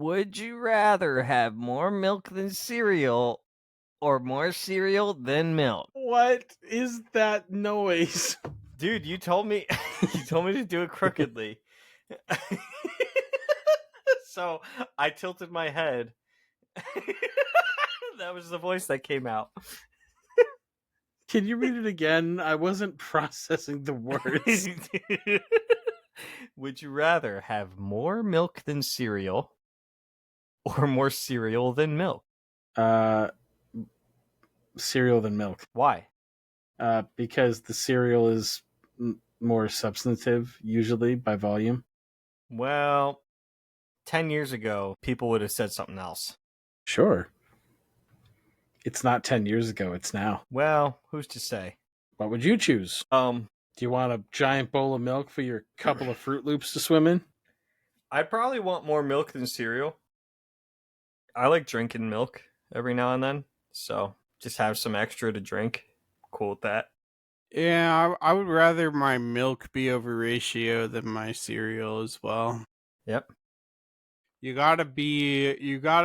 Would you rather have more milk than cereal or more cereal than milk? What is that noise? Dude, you told me you told me to do it crookedly. So I tilted my head. That was the voice that came out. Can you read it again? I wasn't processing the words. Would you rather have more milk than cereal or more cereal than milk? Cereal than milk. Why? Because the cereal is more substantive, usually by volume. Well, 10 years ago, people would have said something else. Sure. It's not 10 years ago, it's now. Well, who's to say? What would you choose? Do you want a giant bowl of milk for your couple of Fruit Loops to swim in? I'd probably want more milk than cereal. I like drinking milk every now and then, so just have some extra to drink. Cool with that. Yeah, I would rather my milk be over ratio than my cereal as well. Yep. You gotta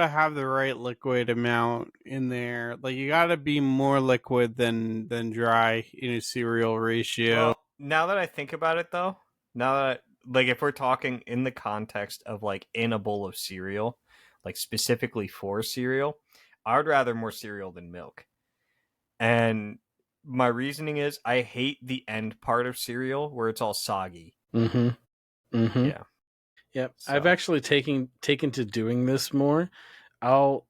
have the right liquid amount in there. Like you gotta be more liquid than dry in a cereal ratio. Well, now that I think about it though, like if we're talking in the context of like in a bowl of cereal, like specifically for cereal, I would rather more cereal than milk. And my reasoning is I hate the end part of cereal where it's all soggy. Mm-hmm. Mm-hmm. Yeah. Yep. So. I've actually taken to doing this more. I'll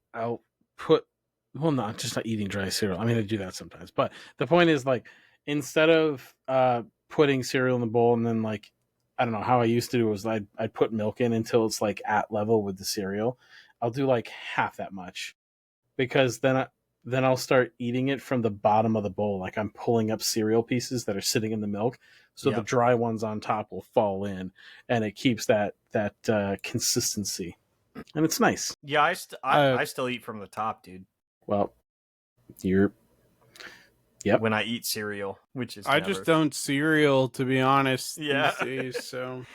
put not eating dry cereal. I mean, I do that sometimes, but the point is like instead of putting cereal in the bowl and then like I don't know how I used to do was I'd put milk in until it's like at level with the cereal. I'll do like half that much because then I'll start eating it from the bottom of the bowl. Like I'm pulling up cereal pieces that are sitting in the milk. So the dry ones on top will fall in and it keeps that consistency. And it's nice. Yeah, I still eat from the top, dude. Well, Yep. When I eat cereal, which is I just don't cereal, to be honest. Yeah. These days, so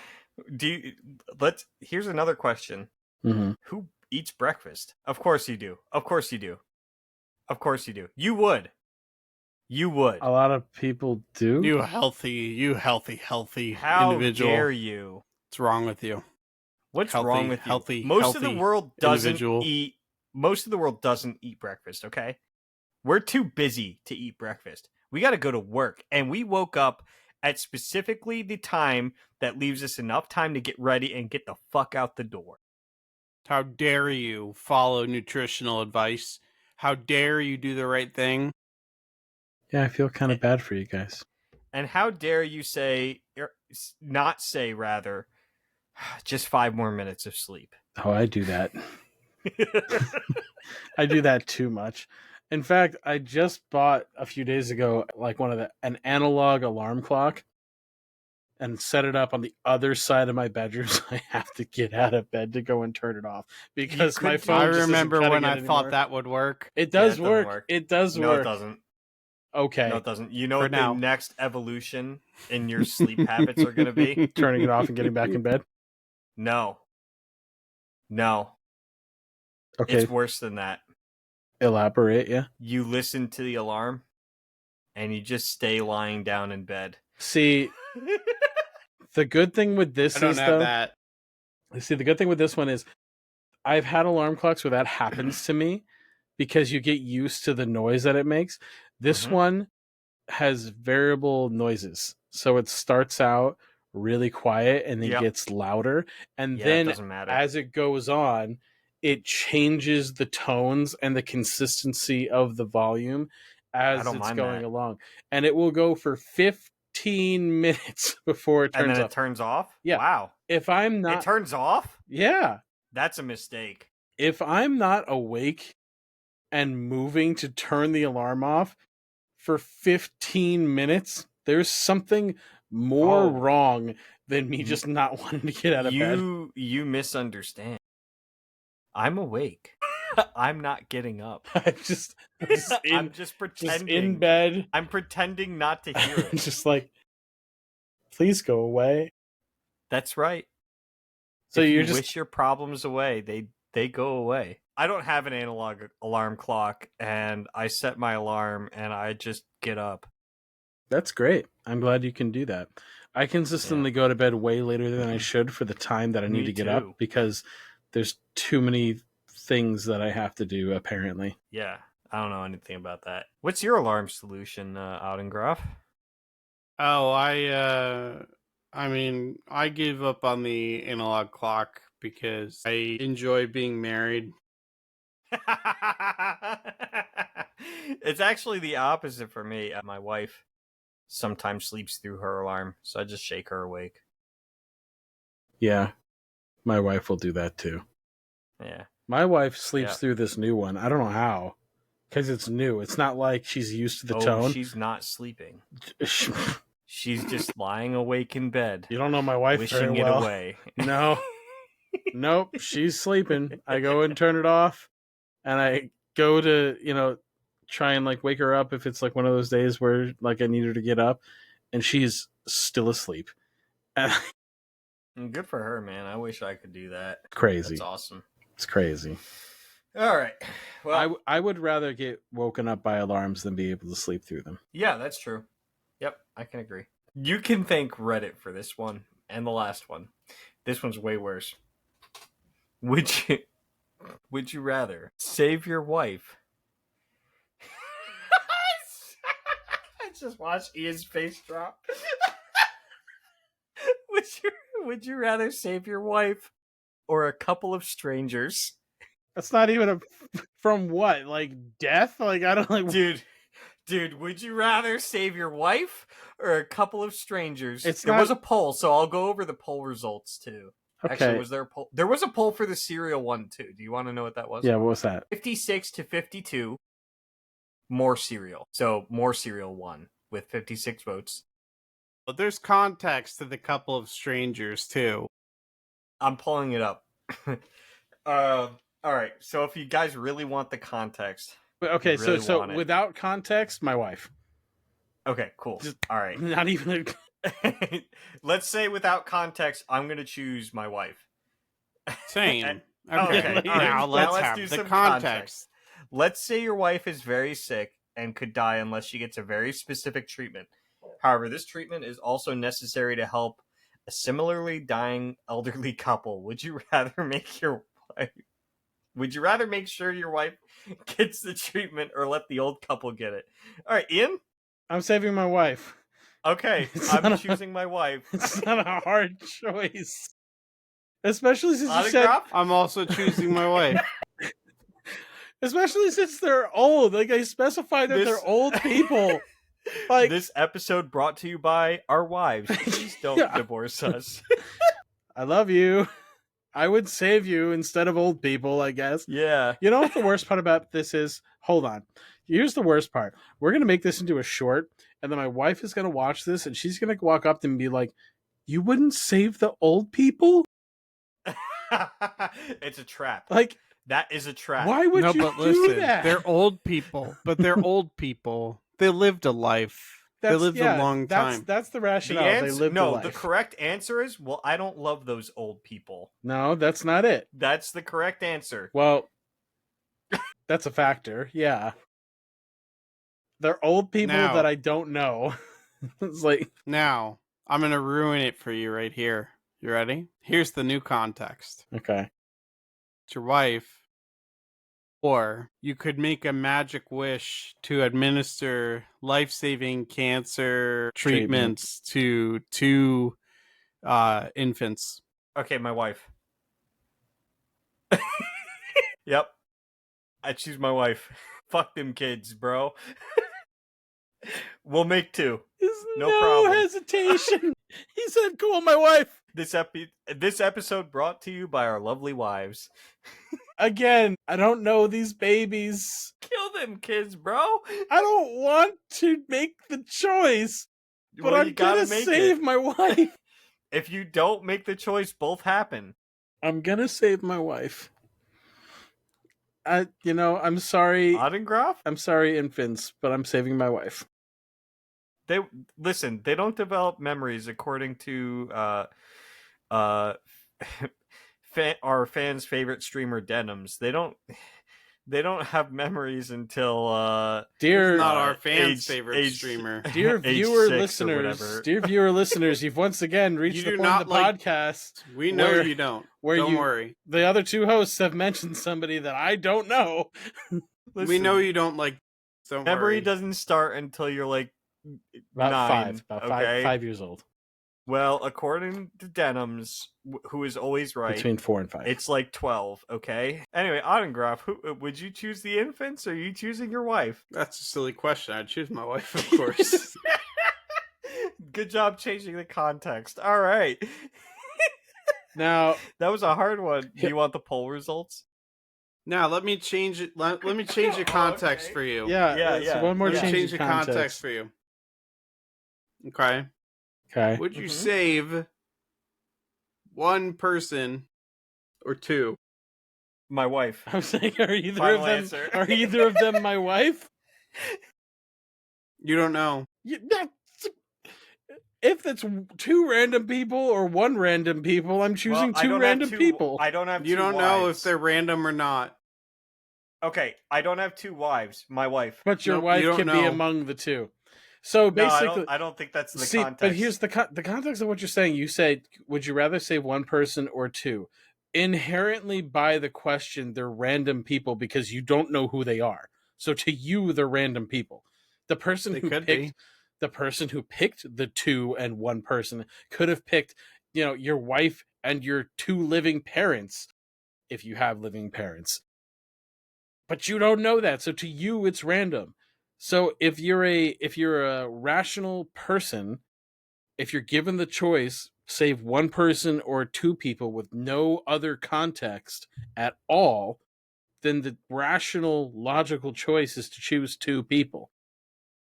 here's another question. Mm-hmm. Who eats breakfast? Of course you do. Of course you do. Of course you do. You would. A lot of people do. You healthy How individual. How dare you? What's wrong with you? What's wrong with you? Most of the world doesn't eat breakfast, okay? We're too busy to eat breakfast. We got to go to work, and we woke up at specifically the time that leaves us enough time to get ready and get the fuck out the door. How dare you follow nutritional advice? How dare you do the right thing? Yeah, I feel kind of bad for you guys. And how dare you rather, just 5 more minutes of sleep. Oh, I do that. I do that too much. In fact, I just bought a few days ago like an analog alarm clock and set it up on the other side of my bedroom so I have to get out of bed to go and turn it off because my phone I remember when I thought that would work. It does work. It does work. No, it doesn't. Okay. No, it doesn't. You know what the next evolution in your sleep habits are going to be? Turning it off and getting back in bed? No. Okay. It's worse than that. Elaborate, yeah. You listen to the alarm and you just stay lying down in bed. See, the good thing with this I don't have that. See, the good thing with this one is I've had alarm clocks where that happens to me because you get used to the noise that it makes. This one has variable noises. So it starts out really quiet and then gets louder. And then as it goes on, it changes the tones and the consistency of the volume as it's going along. And it will go for 15 minutes before it turns off. And then it turns off? Yeah. Wow. If I'm not... It turns off? Yeah. That's a mistake. If I'm not awake and moving to turn the alarm off for 15 minutes, there's something more wrong than me just not wanting to get out of bed. You misunderstand. I'm awake. I'm not getting up. I'm just pretending. Just in bed. I'm pretending not to hear it. Just like, please go away. That's right. So if you wish your problems away, they go away. I don't have an analog alarm clock, and I set my alarm and I just get up. That's great. I'm glad you can do that. I consistently go to bed way later than I should for the time that I need Me to get too. up because there's too many things that I have to do, apparently. Yeah, I don't know anything about that. What's your alarm solution, Oudengroff? Oh, I mean, I gave up on the analog clock because I enjoy being married. It's actually the opposite for me. My wife sometimes sleeps through her alarm, so I just shake her awake. Yeah, my wife will do that too. Yeah. My wife sleeps through this new one. I don't know how, because it's new. It's not like she's used to the tone. She's not sleeping. She's just lying awake in bed. You don't know my wife wishing very well. it away. No. Nope, she's sleeping. I go and turn it off, and I go to, try and like wake her up if it's like one of those days where like I need her to get up, and she's still asleep. Good for her, man. I wish I could do that. Crazy. That's awesome. It's crazy. All right. Well, I would rather get woken up by alarms than be able to sleep through them. yeah, that's true. Yep, I can agree. You can thank Reddit for this one and the last one. This one's way worse. Would you rather save your wife? I just watched Ian's face drop. Would you rather save your wife or a couple of strangers? That's not even from what? Like death? Like I don't like Dude, would you rather save your wife or a couple of strangers? There was a poll, so I'll go over the poll results too. Okay. Actually, was there a poll? There was a poll for the cereal one too. Do you want to know what that was? Yeah, what was that? 56 to 52. More cereal. So more cereal won with 56 votes. But there's context to the couple of strangers too. I'm pulling it up. All right. So if you guys really want the context, okay. Really so without context, my wife. Okay, cool. All right. Not even. Let's say without context, I'm gonna choose my wife. Same. Okay. Okay. Now let's have do the some context. Let's say your wife is very sick and could die unless she gets a very specific treatment. However, this treatment is also necessary to help a similarly dying elderly couple. Would you rather make sure your wife gets the treatment or let the old couple get it? All right, Ian? I'm saving my wife. Okay, I'm choosing my wife. It's not a hard choice. Especially since you said Autograph? I'm also choosing my wife. Especially since they're old. Like I specified that they're old people. Like this episode brought to you by our wives. Please don't divorce us. I love you. I would save you instead of old people, I guess. Yeah. You know what the worst part about this is? Hold on. Here's the worst part. We're going to make this into a short, and then my wife is going to watch this, and she's going to walk up and be like, "You wouldn't save the old people?" It's a trap. Like, that is a trap. Why would you but do listen, that? They're old people, but they're old people. They lived a life. They lived a long time. That's the rationale. They lived a life. The correct answer is, well, I don't love those old people. No, that's not it. That's the correct answer. Well, that's a factor. Yeah. They're old people that I don't know. It's like, now, I'm going to ruin it for you right here. You ready? Here's the new context. Okay. It's your wife. Or you could make a magic wish to administer life-saving cancer treatments to two infants. Okay, my wife. Yep. I choose my wife. Fuck them kids, bro. We'll make two. There's no problem. hesitation. He said, "Cool, my wife." This episode brought to you by our lovely wives. Again, I don't know these babies. Kill them kids, bro. I don't want to make the choice, but I'm gonna save my wife. If you don't make the choice, both happen. I'm gonna save my wife. I'm sorry. Autograph? I'm sorry, infants, but I'm saving my wife. They don't develop memories according to our fans' favorite streamer Denims. They don't have memories until dear Not our fans' age- favorite age- streamer. dear age viewer 6 or listeners, whatever. dear viewer listeners, you've once again reached You the do point not of the like- podcast We know where- you don't. where Don't you- worry. the other two hosts have mentioned somebody that I don't know. We know you don't like. Don't Memory worry. doesn't start until you're like About 9, okay? 5 years old, Well, according to Denims, who is always right, between 4 and 5. it's like 12, okay? Anyway, Autograph, who would you choose, the infants, or are you choosing your wife? That's a silly question. I'd choose my wife, of course. Good job changing the context. All right. Now, That was a hard one. Do you want the poll results? Now let me change it. Let me change the context Okay. for you. yeah, Yeah, so one more Let me change, change of the context for you. Okay. Okay. Would you Mhm. save one person or two? My wife. I'm saying, are either Final of them answer. are either of them my wife? You don't know. If it's two random people or one random people, I'm choosing Well, I two don't random have people. I don't have You two don't know wives. if they're random or not. Okay, I don't have two wives. My wife. But your Nope, wife you don't can be know. among the two. So No, basically, I don't think that's the see, context. but here's the context of what you're saying. You said, would you rather save one person or two? Inherently, by the question, they're random people because you don't know who they are. So to you, they're random people. The person They who could picked be. the person who picked the two and one person could have picked, your wife and your two living parents, if you have living parents. But you don't know that, so to you, it's random. So if you're a rational person, if you're given the choice, save one person or two people with no other context at all, then the rational, logical choice is to choose two people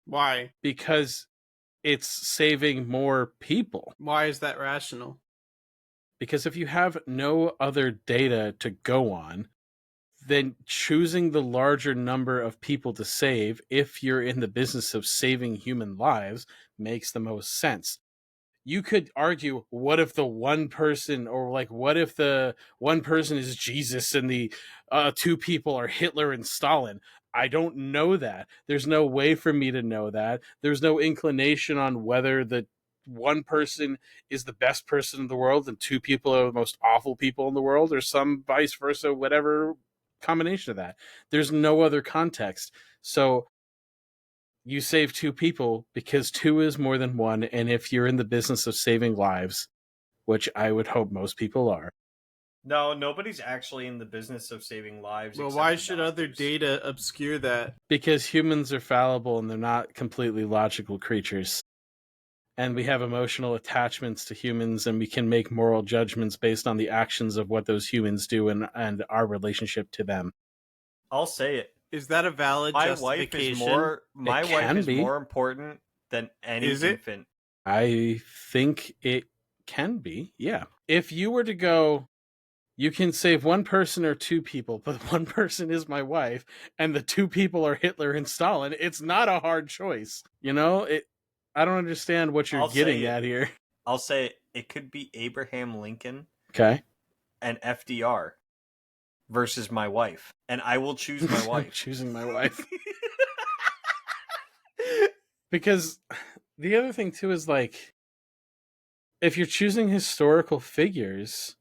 Why? because it's saving more people. Why is that rational? Because if you have no other data to go on, then choosing the larger number of people to save, if you're in the business of saving human lives, makes the most sense. You could argue, what if the one person, or like, what if the one person is Jesus and the two people are Hitler and Stalin? I don't know that. There's no way for me to know that. There's no inclination on whether the one person is the best person in the world and two people are the most awful people in the world, or some vice versa, whatever combination of that. There's no other context. So you save two people because two is more than one. And if you're in the business of saving lives, which I would hope most people are. No, nobody's actually in the business of saving lives. Well, except why for should other doctors. data obscure that? Because humans are fallible and they're not completely logical creatures. And we have emotional attachments to humans, and we can make moral judgments based on the actions of what those humans do and our relationship to them. I'll say it. Is that a valid My justification? wife can is be. more important than any Is it? infant. I think it can be, yeah. If you were to go, you can save one person or two people, but one person is my wife, and the two people are Hitler and Stalin, it's not a hard choice. I don't understand what you're I'll say getting it. at here. I'll say it. It could be Abraham Lincoln Okay. and FDR versus my wife, and I will choose my wife. Choosing my wife. Because the other thing too is, like, if you're choosing historical figures,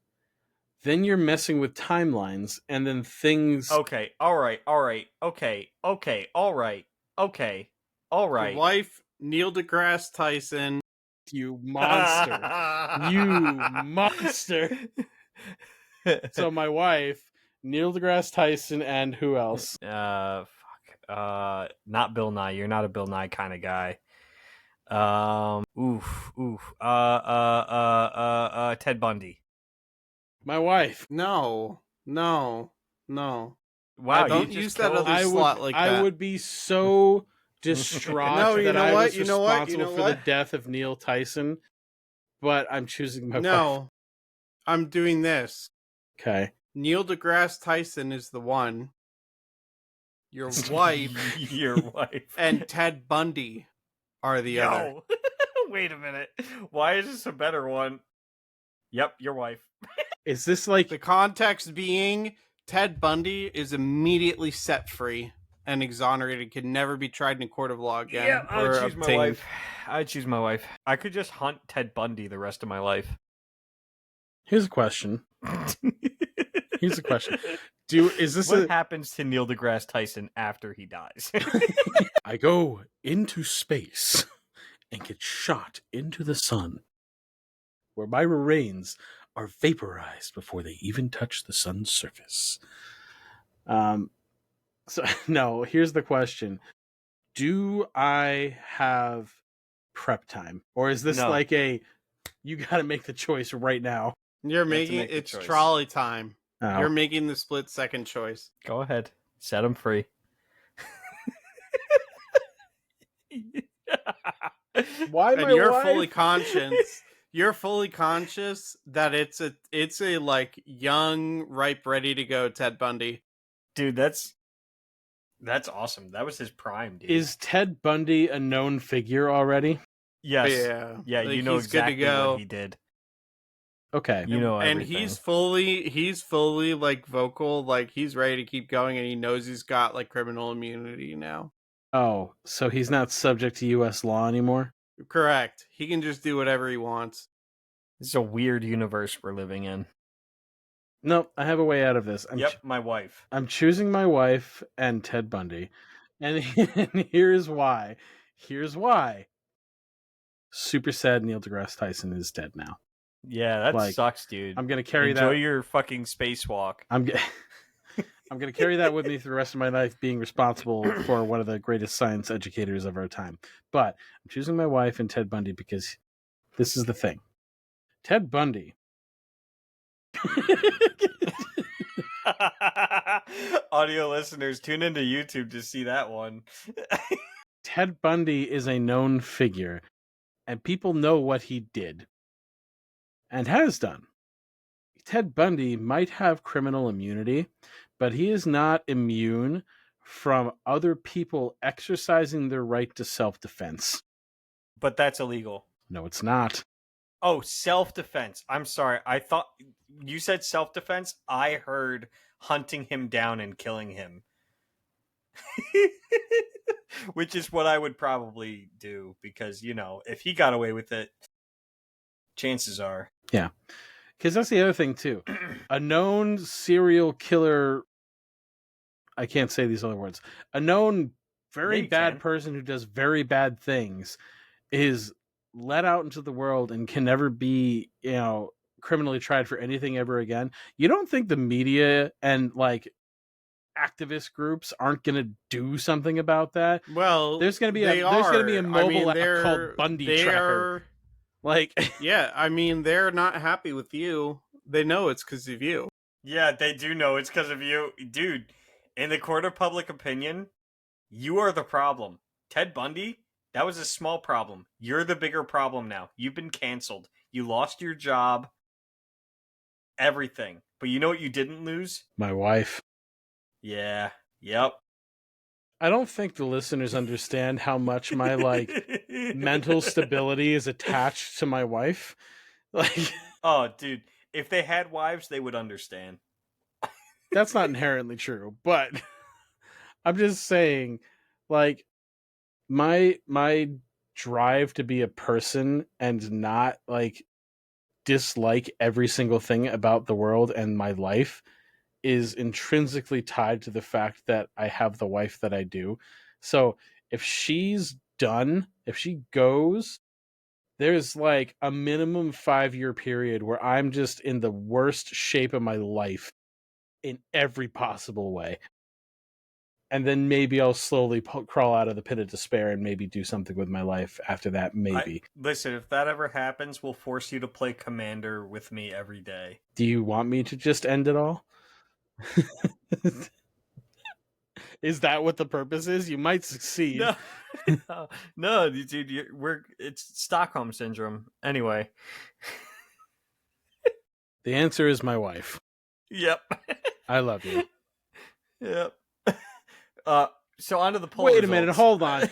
then you're messing with timelines, and then things. Okay, all right, okay, all right. The wife, Neil deGrasse Tyson. You monster! You monster! So my wife, Neil deGrasse Tyson, and who else? Fuck. Not Bill Nye. You're not a Bill Nye kind of guy. Ted Bundy. My wife. No. Wow, Don't you use just that killed- other slot like that. I would be so distraught No, you that know I what? was You know what? responsible You know for the what? death of Neil Tyson, but I'm choosing my wife. No. I'm doing this. Okay. Neil deGrasse Tyson is the one. Your wife Your wife. and Ted Bundy are the other. Wait a minute. Why is this a better one? Yep, your wife. Is this like The context being Ted Bundy is immediately set free and exonerated, can never be tried in a court of law again. Yeah, I would or choose my obtained. wife. I'd choose my wife. I could just hunt Ted Bundy the rest of my life. Here's a question. Here's a question. What happens to Neil deGrasse Tyson after he dies? I go into space and get shot into the sun, where my remains are vaporized before they even touch the sun's surface. So no, here's the question. Do I have prep time? Or is this No. like you gotta make the choice right now? You're You have to making make the it's choice. trolley time. Oh. You're making the split second choice. Go ahead. Set him free. Why And you're fully conscious. You're fully conscious that it's a like young, ripe, ready to go Ted Bundy. Dude, that's awesome. That was his prime, dude. Is Ted Bundy a known figure already? Yes. Yeah. Yeah, Like, you know he's good to exactly go. what he did. Okay. You know And everything. he's fully like vocal, like he's ready to keep going, and he knows he's got like criminal immunity now. Oh, so he's not subject to U.S. law anymore? Correct. He can just do whatever he wants. This is a weird universe we're living in. Nope, I have a way out of this. My wife. I'm choosing my wife and Ted Bundy. And here's why. Here's why. Super sad Neil deGrasse Tyson is dead now. Yeah, that Like, sucks, dude. I'm going to carry Enjoy that. your fucking spacewalk. I'm going to carry that with me through the rest of my life, being responsible for one of the greatest science educators of our time. But I'm choosing my wife and Ted Bundy because this is the thing. Ted Bundy. Audio listeners, tune into YouTube to see that one. Ted Bundy is a known figure, and people know what he did and has done. Ted Bundy might have criminal immunity, but he is not immune from other people exercising their right to self-defense. But that's illegal. No, it's not. Oh, self-defense. I'm sorry. I thought you said self-defense. I heard hunting him down and killing him. Which is what I would probably do because, you know, if he got away with it, chances are. Yeah. Because that's the other thing, too. A known serial killer... I can't say these other words. A known very bad person who does very bad things is let out into the world and can never be, you know, criminally tried for anything ever again. You don't think the media and like activist groups aren't going to do something about that? Well, there's going to be a mobile app called Bundy Tracker. Like, yeah, I mean, they're not happy with you. They know it's because of you. Yeah, they do know it's because of you. Dude, in the court of public opinion, you are the problem. Ted Bundy, that was a small problem. You're the bigger problem now. You've been canceled. You lost your job. Everything. But you know what you didn't lose? My wife. Yeah. Yep. I don't think the listeners understand how much my like mental stability is attached to my wife. Like, oh, dude, if they had wives, they would understand. That's not inherently true, but I'm just saying, like, my drive to be a person and not like dislike every single thing about the world and my life is intrinsically tied to the fact that I have the wife that I do. So if she's done, if she goes, there's like a minimum 5-year period where I'm just in the worst shape of my life in every possible way. And then maybe I'll slowly crawl out of the pit of despair and maybe do something with my life after that, maybe. Listen, if that ever happens, we'll force you to play Commander with me every day. Do you want me to just end it all? Is that what the purpose is? You might succeed. No, dude, it's Stockholm Syndrome. Anyway. The answer is my wife. Yep. I love you. Yep. So on to the poll Wait results. a minute, hold on.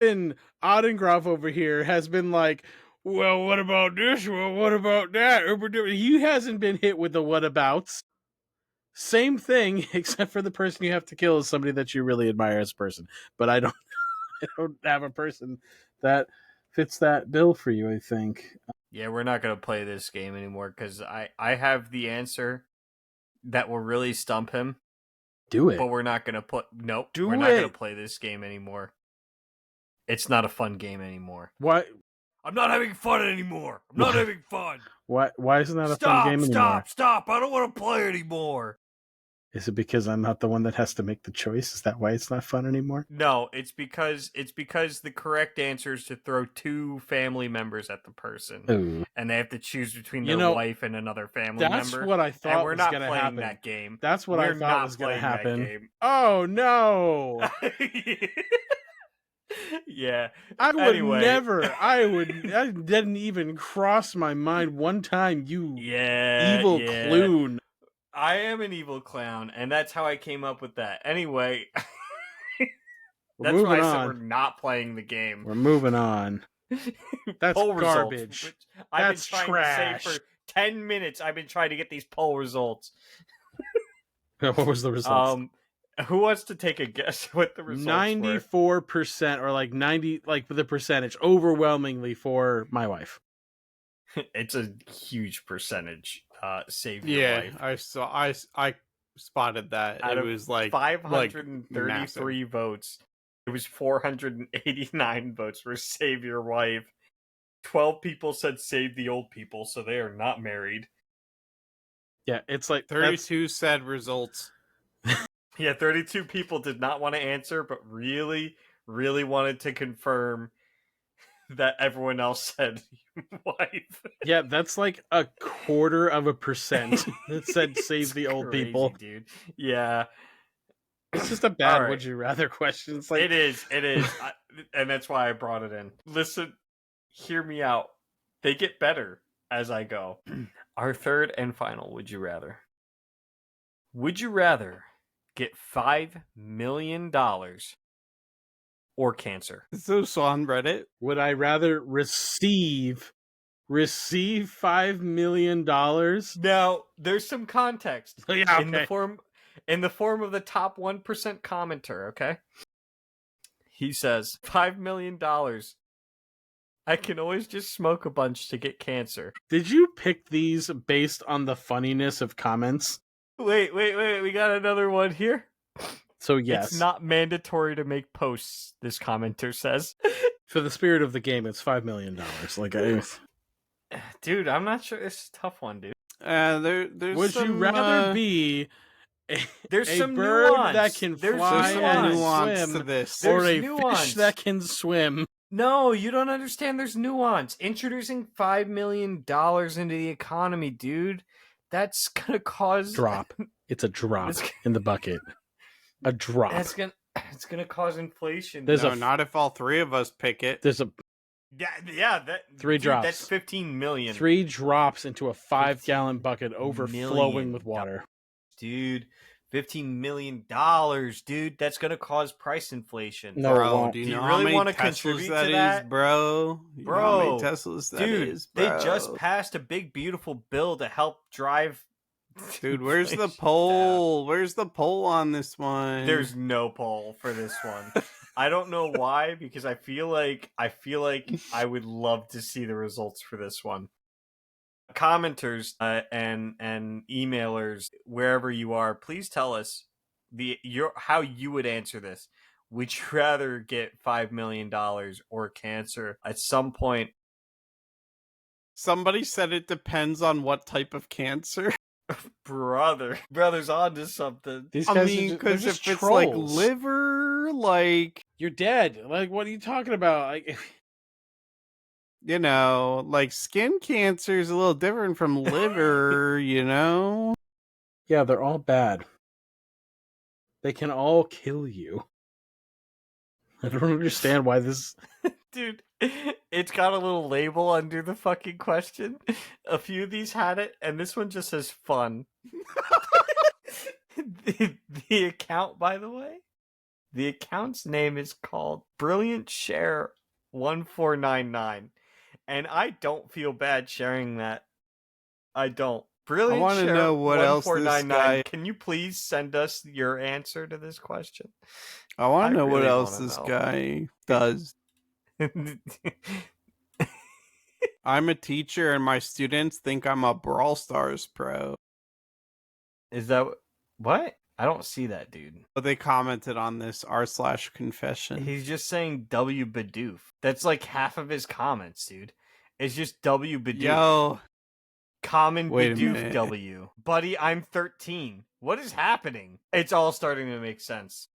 And Odengroff over here has been like, well, what about this? Well, what about that? He hasn't been hit with the whatabouts. Same thing, except for the person you have to kill is somebody that you really admire as a person. But I don't have a person that fits that bill for you, I think. Yeah, we're not going to play this game anymore because I have the answer that will really stump him. Do it. But we're not going to put... Nope, Do we're not going it. to play this game anymore. It's not a fun game anymore. Why? I'm not having fun anymore. I'm not having fun. Why isn't that a fun game anymore? Stop. I don't want to play anymore. Is it because I'm not the one that has to make the choice? Is that why it's not fun anymore? No, it's because the correct answer is to throw 2 family members at the person. Ooh. And they have to choose between their wife and another family member. That's what I thought was going to happen. We're not playing that game. That's what I thought was going to happen. Oh, no. Yeah. I would never. I didn't even cross my mind one time, you evil clown. I am an evil clown, and that's how I came up with that. Anyway, that's why I said we're not playing the game. We're moving on. That's poll garbage. Results, I've that's been trying trash. to say for 10 minutes. I've been trying to get these poll results. What was the results? Who wants to take a guess what the results 94% or like 90, like the percentage, overwhelmingly for my wife. It's a huge percentage. Save your life. I spotted that. Out it was like 533 votes. It was 489 votes for save your wife. 12 people said save the old people, so they are not married. Yeah, it's like 32 said results. Yeah, 32 people did not want to answer, but really, really wanted to confirm that everyone else said wife. Yeah, that's like 0.25% that said save the old crazy, people. Dude. Yeah. It's just a bad would you rather question. It's like... It is. And that's why I brought it in. Listen, hear me out. They get better as I go. Our third and final would you rather. Would you rather get $5 million or cancer? So on Reddit. Would I rather receive $5 million? Now, there's some context. Yeah, okay. In the form of the top 1% commenter, okay? He says, $5 million. I can always just smoke a bunch to get cancer. Did you pick these based on the funniness of comments? Wait. We got another one here. So, yes. It's not mandatory to make posts, this commenter says. For the spirit of the game, it's $5 million. Dude, I'm not sure. It's a tough one, dude. There's Would you rather be there's a some bird nuance. that can fly some and nuance swim, to this. or There's a nuance. fish that can swim? No, you don't understand. There's nuance. Introducing $5 million into the economy, dude. That's gonna cause drop. It's a drop in the bucket. A drop. It's gonna cause inflation. Not if all 3 of us pick it. There's a that 3 drops. That's 15 million. 3 drops into a 5-gallon bucket overflowing with water. Dude, $15 million, dude. That's gonna cause price inflation. No, bro, do you know really want to contribute that to that? Is, bro? Bro, how many Teslas that dude, is, bro? They just passed a big, beautiful bill to help drive. Dude, where's the poll? Down. Where's the poll on this one? There's no poll for this one. I don't know why, because I feel like I would love to see the results for this one. Commenters and emailers, wherever you are, please tell us how you would answer this. Would you rather get $5 million or cancer at some point? Somebody said it depends on what type of cancer. Brother's onto something. I mean, because if trolls. It's like liver, like you're dead. Like, what are you talking about? Like, you know, like skin cancer is a little different from liver. You know. Yeah, they're all bad. They can all kill you. I don't understand why this. Dude, it's got a little label under the fucking question. A few of these had it, and this one just says fun. the account, by the way, the account's name is called Brilliant Share 1499, and I don't feel bad sharing that. I don't. I Brilliant. want to Share know what else this 1499. guy. Can you please send us your answer to this question? I want I to know what really else wanna this know. guy does. I'm a teacher, and my students think I'm a Brawl Stars pro. Is that what? I don't see that, dude. But they commented on this r/confession. He's just saying W Bidoof. That's like half of his comments, dude. It's just W Bidoof. Yo, Common wait a Bidoof minute. W. Buddy, I'm 13. What is happening? It's all starting to make sense.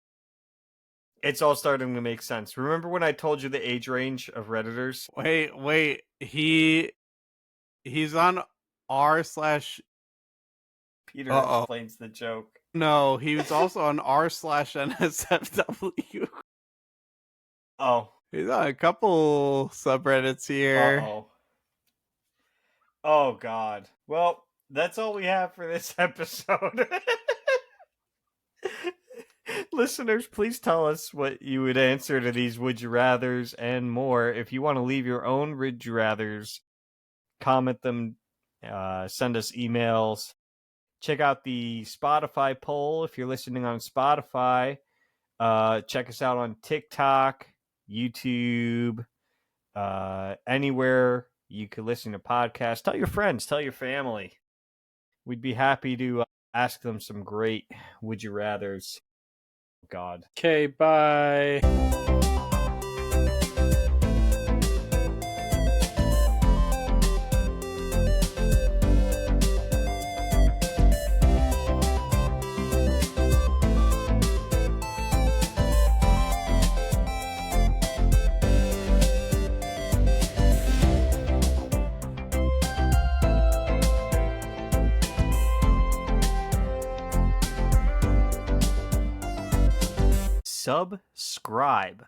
It's all starting to make sense. Remember when I told you the age range of Redditors? Wait. He's on r/. Peter Uh-oh. explains the joke. No, he was also on r/NSFW. Oh. He's on a couple subreddits here. Uh-oh. Oh, God. Well, that's all we have for this episode. Listeners, please tell us what you would answer to these would you rathers and more. If you want to leave your own would you rathers, comment them, send us emails. Check out the Spotify poll if you're listening on Spotify. Check us out on TikTok, YouTube, anywhere you could listen to podcasts. Tell your friends, tell your family. We'd be happy to ask them some great would you rathers. God. Okay, bye. Subscribe.